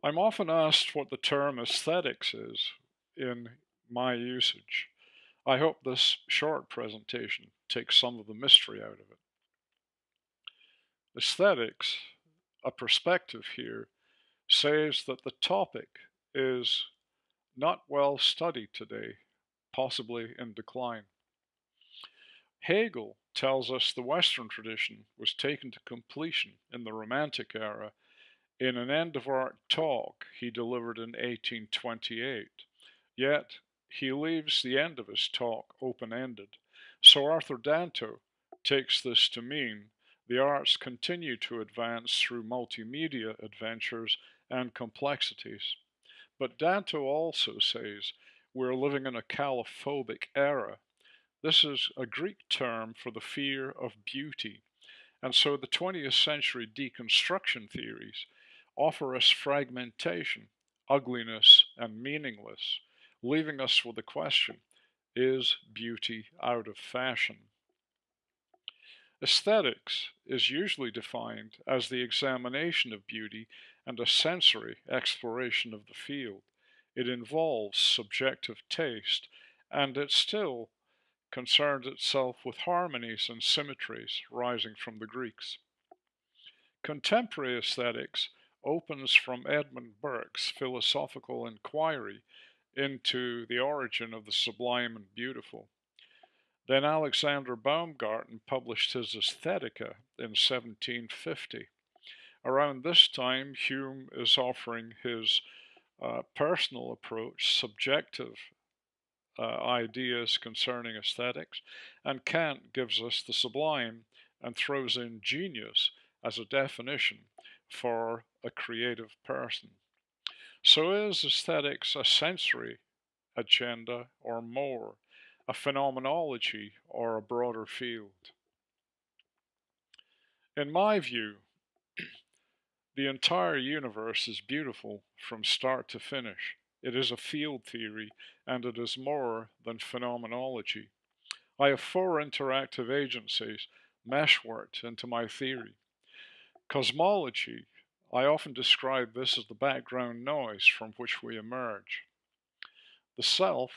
I'm often asked what the term aesthetics is in my usage. I hope this short presentation takes some of the mystery out of it. Aesthetics, a perspective here, says that the topic is not well studied today, possibly in decline. Hegel tells us the Western tradition was taken to completion in the Romantic era in an end of art talk he delivered in 1828. Yet, he leaves the end of his talk open ended. So Arthur Danto takes this to mean the arts continue to advance through multimedia adventures and complexities. But Danto also says we're living in a calophobic era. This is a Greek term for the fear of beauty, and so the 20th century deconstruction theories offer us fragmentation, ugliness, and meaningless, leaving us with the question, is beauty out of fashion? Aesthetics is usually defined as the examination of beauty and a sensory exploration of the field. It involves subjective taste, and it still concerns itself with harmonies and symmetries rising from the Greeks. Contemporary aesthetics opens from Edmund Burke's philosophical inquiry into the origin of the sublime and beautiful. Then Alexander Baumgarten published his Aesthetica in 1750. Around this time, Hume is offering his personal approach, subjective ideas concerning aesthetics, and Kant gives us the sublime and throws in genius as a definition for a creative person. So is aesthetics a sensory agenda or more, a phenomenology or a broader field? In my view, the entire universe is beautiful from start to finish. It is a field theory, and it is more than phenomenology. I have four interactive agencies meshworked into my theory. Cosmology, I often describe this as the background noise from which we emerge. The self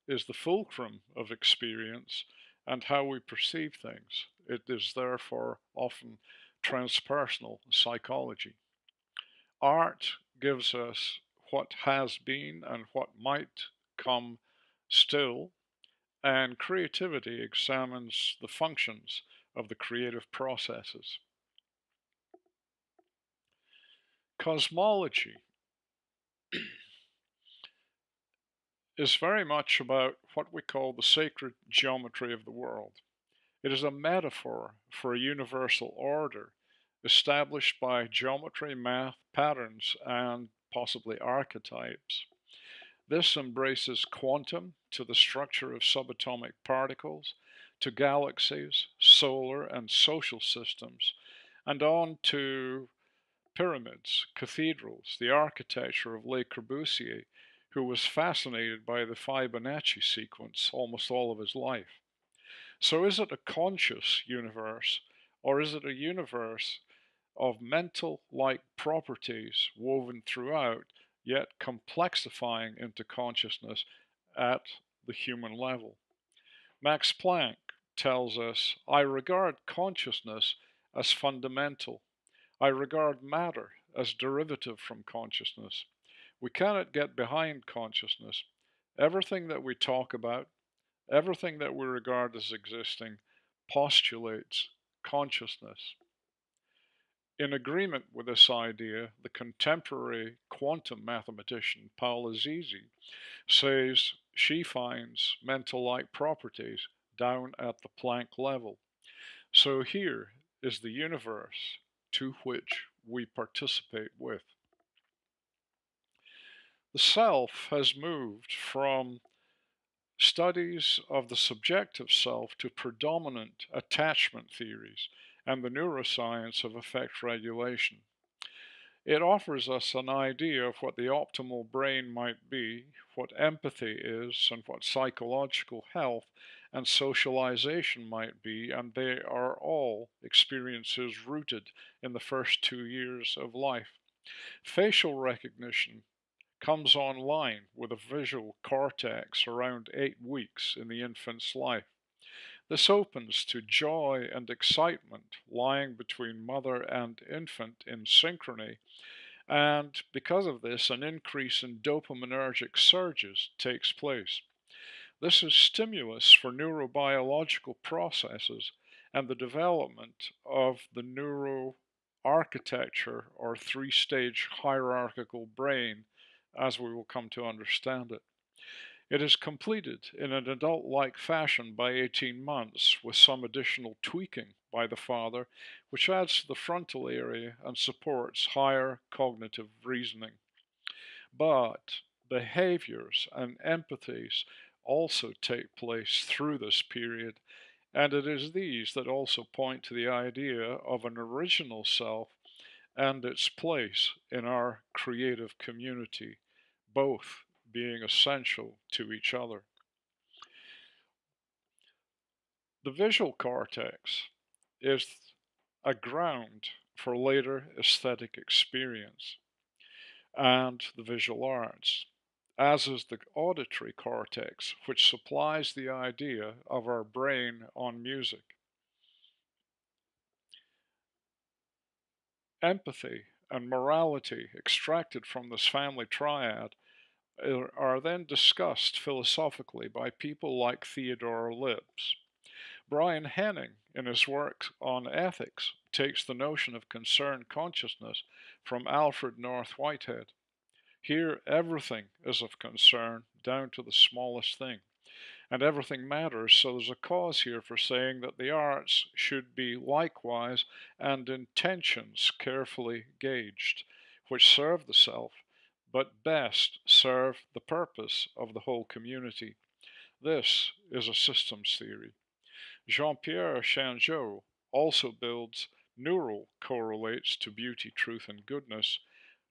is the fulcrum of experience and how we perceive things. It is therefore often transpersonal psychology. Art gives us what has been and what might come still, and creativity examines the functions of the creative processes. Cosmology is very much about what we call the sacred geometry of the world. It is a metaphor for a universal order established by geometry, math, patterns, and possibly archetypes. This embraces quantum to the structure of subatomic particles, to galaxies, solar and social systems, and on to pyramids, cathedrals, the architecture of Le Corbusier, who was fascinated by the Fibonacci sequence almost all of his life. So, is it a conscious universe, or is it a universe of mental like properties woven throughout, yet complexifying into consciousness at the human level? Max Planck tells us, I regard consciousness as fundamental. I regard matter as derivative from consciousness. We cannot get behind consciousness. Everything that we talk about, everything that we regard as existing, postulates consciousness. In agreement with this idea, the contemporary quantum mathematician Paula Zizi says she finds mental-like properties down at the Planck level. So here is the universe to which we participate with. The self has moved from studies of the subjective self to predominant attachment theories and the neuroscience of affect regulation. It offers us an idea of what the optimal brain might be, what empathy is, and what psychological health and socialization might be, and they are all experiences rooted in the first 2 years of life. Facial recognition comes online with a visual cortex around 8 weeks in the infant's life. This opens to joy and excitement lying between mother and infant in synchrony, and because of this, an increase in dopaminergic surges takes place. This is stimulus for neurobiological processes and the development of the neuroarchitecture or three-stage hierarchical brain as we will come to understand it. It is completed in an adult-like fashion by 18 months with some additional tweaking by the father, which adds to the frontal area and supports higher cognitive reasoning. But behaviors and empathies also take place through this period, and it is these that also point to the idea of an original self and its place in our creative community, both being essential to each other. The visual cortex is a ground for later aesthetic experience and the visual arts, as is the auditory cortex, which supplies the idea of our brain on music. Empathy and morality extracted from this family triad are then discussed philosophically by people like Theodore Libbs. Brian Henning, in his work on ethics, takes the notion of concerned consciousness from Alfred North Whitehead. Here, everything is of concern, down to the smallest thing, and everything matters, so there's a cause here for saying that the arts should be likewise and intentions carefully gauged, which serve the self, but best serve the purpose of the whole community. This is a systems theory. Jean-Pierre Changeux also builds neural correlates to beauty, truth, and goodness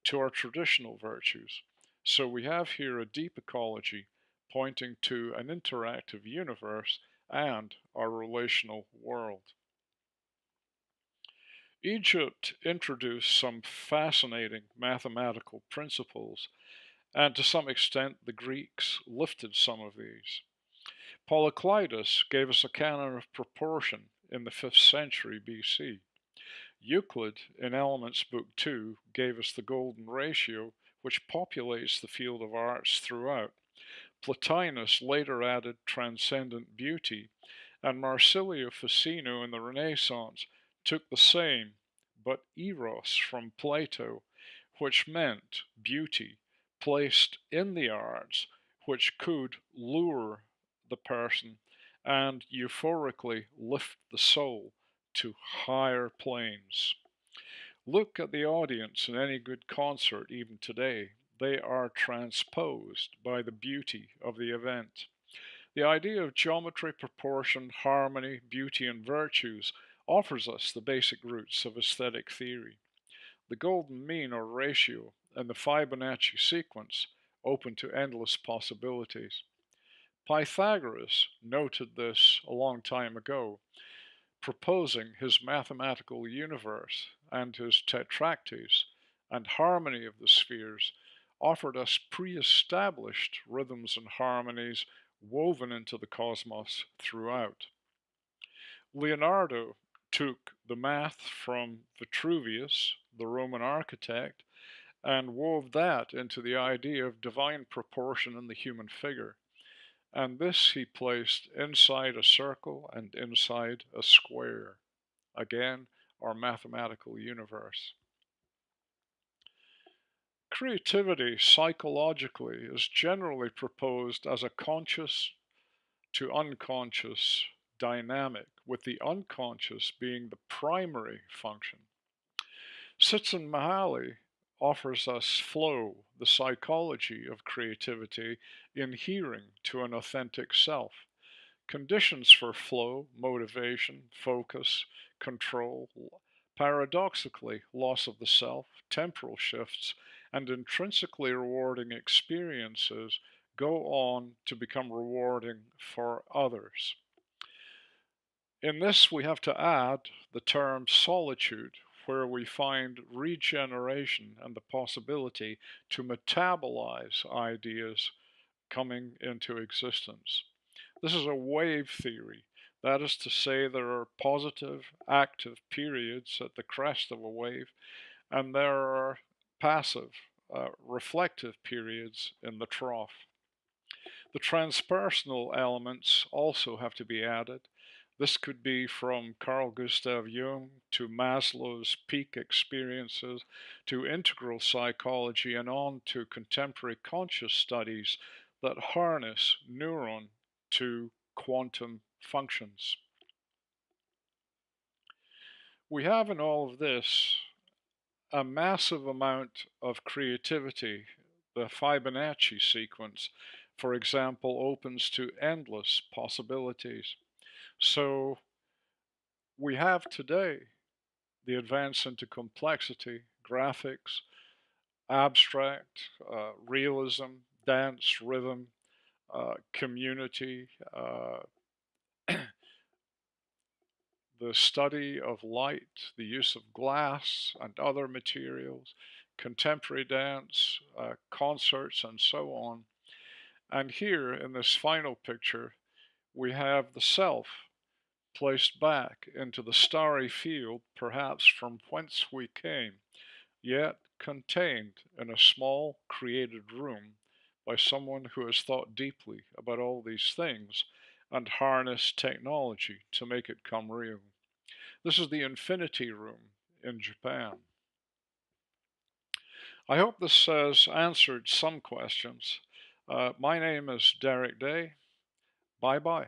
to our traditional virtues. So we have here a deep ecology pointing to an interactive universe and our relational world. Egypt introduced some fascinating mathematical principles, and to some extent the Greeks lifted some of these. Polyclitus gave us a canon of proportion in the 5th century BC. Euclid, in Elements Book 2, gave us the golden ratio, which populates the field of arts throughout. Plotinus later added transcendent beauty, and Marsilio Ficino in the Renaissance took the same, but eros from Plato, which meant beauty placed in the arts, which could lure the person and euphorically lift the soul to higher planes. Look at the audience in any good concert even today. They are transposed by the beauty of the event. The idea of geometry, proportion, harmony, beauty, and virtues offers us the basic roots of aesthetic theory. The golden mean or ratio and the Fibonacci sequence open to endless possibilities. Pythagoras noted this a long time ago, proposing his mathematical universe, and his tetractys and harmony of the spheres offered us pre-established rhythms and harmonies woven into the cosmos throughout. Leonardo took the math from Vitruvius, the Roman architect, and wove that into the idea of divine proportion in the human figure, and this he placed inside a circle and inside a square. Again, our mathematical universe. Creativity psychologically is generally proposed as a conscious to unconscious dynamic, with the unconscious being the primary function. Csikszentmihalyi offers us flow, the psychology of creativity, in hearing to an authentic self. Conditions for flow, motivation, focus, control, paradoxically, loss of the self, temporal shifts, and intrinsically rewarding experiences go on to become rewarding for others. In this, we have to add the term solitude, where we find regeneration and the possibility to metabolize ideas coming into existence. This is a wave theory. That is to say, there are positive, active periods at the crest of a wave, and there are passive, reflective periods in the trough. The transpersonal elements also have to be added. This could be from Carl Gustav Jung to Maslow's peak experiences to integral psychology and on to contemporary conscious studies that harness neuron to quantum functions. We have in all of this a massive amount of creativity. The Fibonacci sequence, for example, opens to endless possibilities. So we have today the advance into complexity, graphics, abstract, realism, dance, rhythm, community, the study of light, the use of glass and other materials, contemporary dance, concerts, and so on. And here in this final picture, we have the self placed back into the starry field, perhaps from whence we came, yet contained in a small created room by someone who has thought deeply about all these things and harnessed technology to make it come real. This is the Infinity Room in Japan. I hope this has answered some questions. My name is Derek Day. Bye bye.